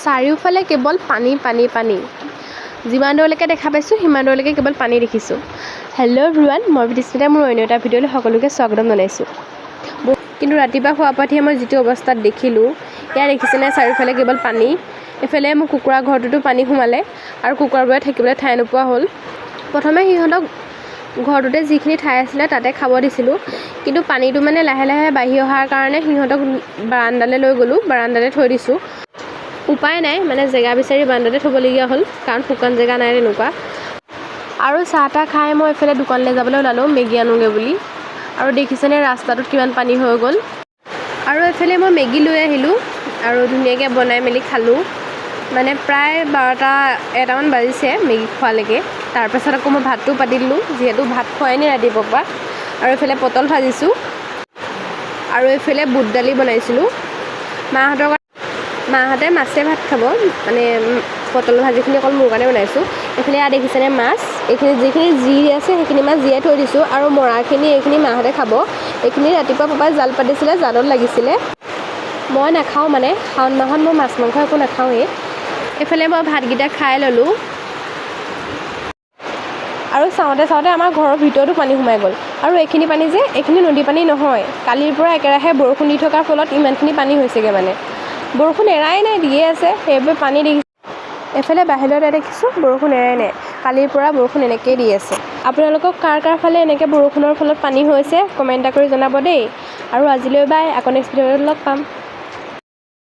চাৰিওফালে কেৱল পানী পানী পানী। যিমান দূৰলৈকে দেখা পাইছোঁ সিমান দূৰলৈকে কেৱল পানী দেখিছোঁ। হেল্ল' এভৰিৱান, মই বিদিস্মিতা, মোৰ অন্য এটা ভিডিঅ'লৈ সকলোকে স্বাগতম জনাইছোঁ। কিন্তু ৰাতিপুৱা শুৱা পাঠিয়ে মই যিটো অৱস্থাত দেখিলোঁ, এয়া দেখিছেনে, চাৰিওফালে কেৱল পানী। এফালে মোৰ কুকুৰা ঘৰটোতো পানী সোমালে আৰু কুকুৰাবোৰে থাকিবলৈ ঠাই নোপোৱা হ'ল। প্ৰথমে সিহঁতক ঘৰটোতে যিখিনি ঠাই আছিলে তাতে খাব দিছিলোঁ, কিন্তু পানীটো মানে লাহে লাহে বাঢ়ি অহাৰ কাৰণে সিহঁতক বাৰান্দালৈ লৈ গ'লোঁ, বাৰান্দাতে থৈ দিছোঁ। উপায় নাই, মানে জেগা বিচাৰি বাৰান্দাতে থ'বলগীয়া হ'ল, কাৰণ শুকান জেগা নাই তেনেকুৱা। আৰু চাহ তাহ খাই মই এইফালে দোকানলৈ যাবলৈ ওলালোঁ মেগী আনোগৈ বুলি। আৰু দেখিছেনে ৰাস্তাটোত কিমান পানী হৈ গ'ল। আৰু এইফালে মই মেগী লৈ আহিলোঁ আৰু ধুনীয়াকৈ বনাই মেলি খালোঁ। মানে প্ৰায় 12-1টামান বাজিছে মেগী খোৱালৈকে। তাৰপাছত আকৌ মই ভাতটো পাতি দিলোঁ, যিহেতু ভাত খোৱাই নাই ৰাতিপুৱাৰ পৰা। আৰু এইফালে পটল ভাজিছোঁ আৰু এইফালে বুট দালি বনাইছিলোঁ। মাহঁতে মাছে ভাত খাব, মানে পটল ভাজিখিনি অকল মোৰ কাৰণে বনাইছোঁ। এইফালে ইয়াত দেখিছেনে মাছ, এইখিনি যিখিনি জীৰ আছে সেইখিনি মাছ জীয়াই থৈ দিছোঁ, আৰু মৰাখিনি এইখিনি মাহঁতে খাব। এইখিনি ৰাতিপুৱা পাপাই জাল পাতিছিলে, জালত লাগিছিলে। মই নাখাওঁ, মানে শাওণ মাহত মই মাছ মাংস একো নাখাওঁৱেই। এইফালে মই ভাতকেইটা খাই ল'লোঁ আৰু চাওঁতে চাওঁতে আমাৰ ঘৰৰ ভিতৰতো পানী সোমাই গ'ল। আৰু এইখিনি পানী যে, এইখিনি নদী পানী নহয়, কালিৰ পৰা একেৰাহে বৰষুণ দি থকাৰ ফলত ইমানখিনি পানী হৈছেগৈ। মানে বৰষুণ এৰাই নাই, দিয়ে আছে, সেইবাবে পানী দেখিছোঁ। এফালে বাহিৰতে দেখিছোঁ বৰষুণ এৰাই নাই, কালিৰ পৰা বৰষুণ এনেকৈয়ে দি আছে। আপোনালোকক কাৰ ফালে এনেকৈ বৰষুণৰ ফলত পানী হৈছে কমেণ্ট এটা কৰি জনাব দেই। আৰু আজিলৈ বাই, আকৌ নেক্সট ভিডিঅ'ত লগ পাম।